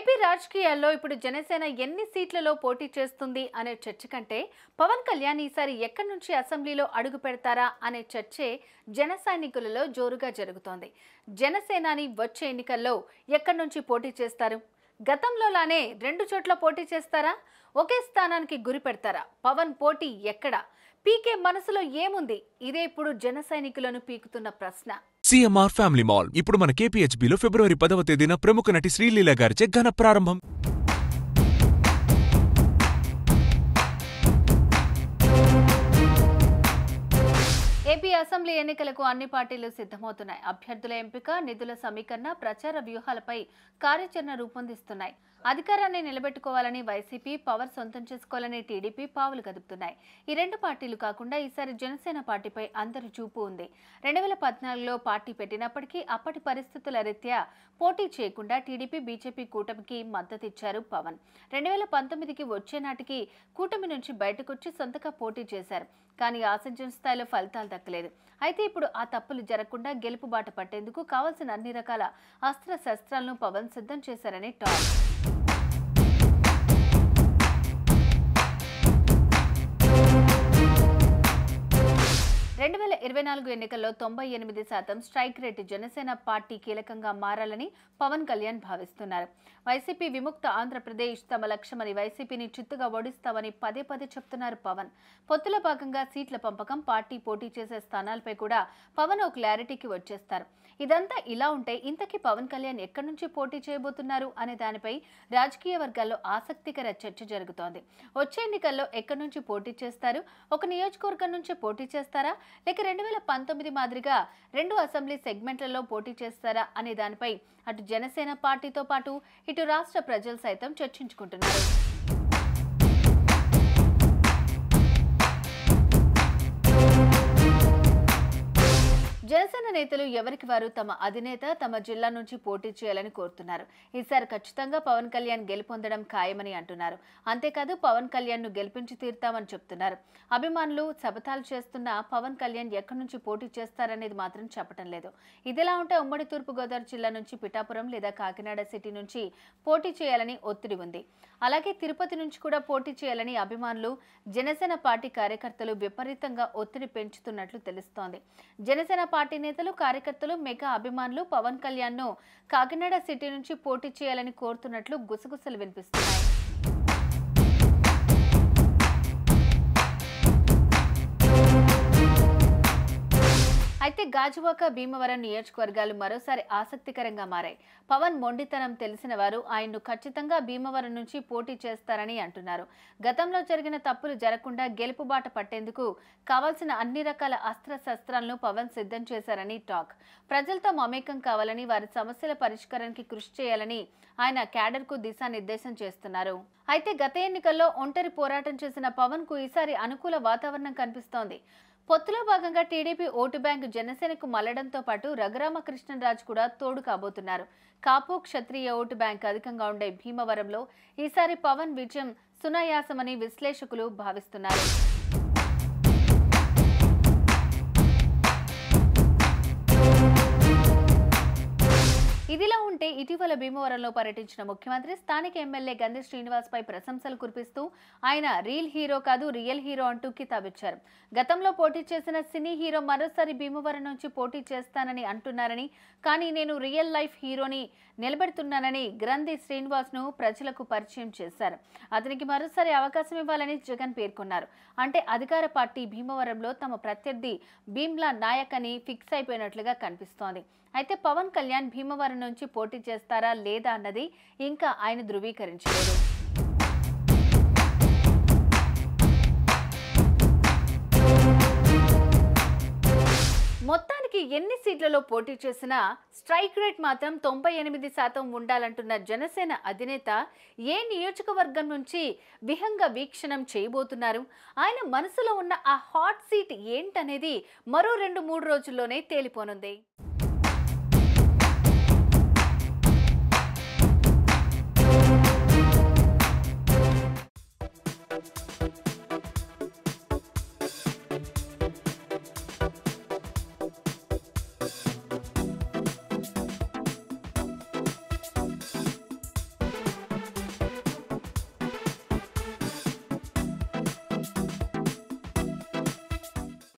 AP రాజకీయాల్లో ఇప్పుడు జనసేన ఎన్ని సీట్లలో పోటీ చేస్తుంది అనే చర్చ కంటే పవన్ కళ్యాణ్ ఈసారి ఎక్కడి నుంచి అసెంబ్లీలో అడుగు పెడతారా అనే చర్చే జన సైనికులలో జోరుగా జరుగుతోంది. జనసేనాని వచ్చే ఎన్నికల్లో ఎక్కడి నుంచి పోటీ చేస్తారు? గతంలోలానే రెండు చోట్ల పోటీ చేస్తారా? ఒకే స్థానానికి గురి పెడతారా? పవన్ పోటీ ఎక్కడ? పీకే మనసులో ఏముంది? ఇదే ఇప్పుడు జన సైనికులను పీకుతున్న ప్రశ్న. సిఎంఆర్ ఫ్యామిలీ మాల్ ఇప్పుడు మన కేపీహెచ్బీలో ఫిబ్రవరి 10వ తేదీన ప్రముఖ నటి శ్రీలీల గారిచే ఘన ప్రారంభం. ఏపీ అసెంబ్లీ ఎన్నికలకు అన్ని పార్టీలు సిద్ధమవుతున్నాయి. అభ్యర్థుల ఎంపిక, నిధుల సమీకరణ, ప్రచార వ్యూహాలపై కార్యాచరణ రూపొందిస్తున్నాయి. అధికారాన్ని నిలబెట్టుకోవాలని వైసీపీ, పవర్ సొంతం చేసుకోవాలని టీడీపీ పావులు కదుపుతున్నాయి. ఈ రెండు పార్టీలు కాకుండా ఈసారి జనసేన పార్టీపై అందరి చూపు ఉంది. 2014లో పార్టీ పెట్టినప్పటికీ అప్పటి పరిస్థితుల రీత్యా పోటీ చేయకుండా టీడీపీ, బీజేపీ కూటమికి మద్దతిచ్చారు పవన్. 2019కి వచ్చే నాటికి కూటమి నుంచి బయటకొచ్చి సొంతగా పోటీ చేశారు. కానీ ఆశించిన స్థాయిలో ఫలితాలు దక్కలేదు. అయితే ఇప్పుడు ఆ తప్పులు జరగకుండా గెలుపు బాట పట్టేందుకు కావాల్సిన అన్ని రకాల అస్త్ర శస్త్రాలను పవన్ సిద్ధం చేశారని టాక్. 2024 ఎన్నికల్లో 98% స్ట్రైక్ రేటు జనసేన పార్టీ కీలకంగా మారాలని పవన్ కళ్యాణ్ భావిస్తున్నారు. వైసీపీ విముక్త ఆంధ్రప్రదేశ్ తమ లక్ష్యమని, వైసీపీని చిత్తుగా ఓడిస్తామని పదే పదే చెప్తున్నారు పవన్. పొత్తుల భాగంగా సీట్ల పంపకం, పార్టీ పోటీ చేసే స్థానాలపై కూడా పవన్ ఓ క్లారిటీకి వచ్చేస్తారు. ఇదంతా ఇలా ఉంటే ఇంతకీ పవన్ కళ్యాణ్ ఎక్కడి నుంచి పోటీ చేయబోతున్నారు అనే దానిపై రాజకీయ వర్గాల్లో ఆసక్తికర చర్చ జరుగుతోంది. వచ్చే ఎన్నికల్లో ఎక్కడి నుంచి పోటీ చేస్తారు? ఒక నియోజకవర్గం నుంచి పోటీ చేస్తారా, లేక 2019 మాదిరిగా రెండు అసెంబ్లీ సెగ్మెంట్లలో పోటీ చేస్తారా అనే దానిపై అటు జనసేన పార్టీతో పాటు ఇటు రాష్ట్ర ప్రజలు సైతం చర్చించుకుంటున్నారు. జనసేన నేతలు ఎవరికి వారు తమ అధినేత తమ జిల్లా నుంచి పోటీ చేయాలని కోరుతున్నారు. ఈసారి ఖచ్చితంగా పవన్ కళ్యాణ్ గెలుపొందడం ఖాయమని అంటున్నారు. అంతేకాదు పవన్ కళ్యాణ్ ను గెలిపించి తీరుతామని చెప్తున్నారు. అభిమానులు శపథాలు చేస్తున్న పవన్ కళ్యాణ్ ఎక్కడి నుంచి పోటీ చేస్తారనేది మాత్రం చెప్పడం లేదు. ఇదిలా ఉంటే ఉమ్మడి తూర్పుగోదావరి జిల్లా నుంచి పిఠాపురం లేదా కాకినాడ సిటీ నుంచి పోటీ చేయాలని ఒత్తిడి ఉంది. అలాగే తిరుపతి నుంచి కూడా పోటీ చేయాలని అభిమానులు, జనసేన పార్టీ కార్యకర్తలు విపరీతంగా ఒత్తిడి పెంచుతున్నట్లు తెలుస్తోంది. జనసేన పార్టీ నేతలు, కార్యకర్తలు, మెగా అభిమానులు పవన్ కళ్యాణ్ ను కాకినాడ సిటీ నుంచి పోటీ చేయాలని కోరుతున్నట్లు గుసగుసలు వినిపిస్తున్నాయి. అయితే గాజువాక, భీమవరం నియోజకవర్గాలు మరోసారి ఆసక్తికరంగా మారాయి. పవన్ మొండితనం తెలిసిన వారు ఆయన్ను ఖచ్చితంగా భీమవరం నుంచి పోటీ చేస్తారని అంటున్నారు. గతంలో జరిగిన తప్పులు జరగకుండా గెలుపు బాట పట్టేందుకు కావాల్సిన అన్ని రకాల అస్త్ర శస్త్రాలను పవన్ సిద్ధం చేశారని టాక్. ప్రజలతో మమేకం కావాలని, వారి సమస్యల పరిష్కారానికి కృషి చేయాలని ఆయన క్యాడర్ కు దిశానిర్దేశం చేస్తున్నారు. అయితే గత ఎన్నికల్లో ఒంటరి పోరాటం చేసిన పవన్ కు ఈసారి అనుకూల వాతావరణం కనిపిస్తోంది. పొత్తులో భాగంగా టీడీపీ ఓటు బ్యాంకు జనసేనకు మళ్లడంతో పాటు రఘురామకృష్ణరాజు కూడా తోడు కాబోతున్నారు. కాపు, క్షత్రియ ఓటు బ్యాంక్ అధికంగా ఉండే భీమవరంలో ఈసారి పవన్ విజయం సునాయాసమని విశ్లేషకులు భావిస్తున్నారు. ఇదిలా ఉంటే ఇటీవల భీమవరంలో పర్యటించిన ముఖ్యమంత్రి స్థానిక ఎమ్మెల్యే గంధి శ్రీనివాస్ పై ప్రశంసలు కురిపిస్తూ ఆయన రియల్ హీరో కాదు, రియల్ హీరో అంటూ కితాబిచ్చారు. గతంలో పోటీ చేసిన సినీ హీరో మరోసారి భీమవరం నుంచి పోటీ చేస్తానని అంటున్నారని, కానీ నేను రియల్ లైఫ్ హీరోని నిలబెడుతున్నానని గ్రంథి శ్రీనివాస్ ను ప్రజలకు పరిచయం చేశారు. అతనికి మరోసారి అవకాశం ఇవ్వాలని జగన్ పేర్కొన్నారు. అంటే అధికార పార్టీ భీమవరంలో తమ ప్రత్యర్థి భీమ్లా నాయక్ అని ఫిక్స్ అయిపోయినట్లుగా కనిపిస్తోంది. అయితే పవన్ కళ్యాణ్ భీమవరం నుంచి పోటీ చేస్తారా లేదా అన్నది ఇంకా ఆయన ధృవీకరించలేదు. మొత్తానికి ఎన్ని సీట్లలో పోటీ చేసినా స్ట్రైక్ రేట్ మాత్రం 98% ఉండాలంటున్న జనసేన అధినేత ఏ నియోజకవర్గం నుంచి విహంగ వీక్షణం చేయబోతున్నారు? ఆయన మనసులో ఉన్న ఆ హాట్ సీట్ ఏంటనేది మరో 2-3 రోజుల్లోనే తేలిపోనుంది.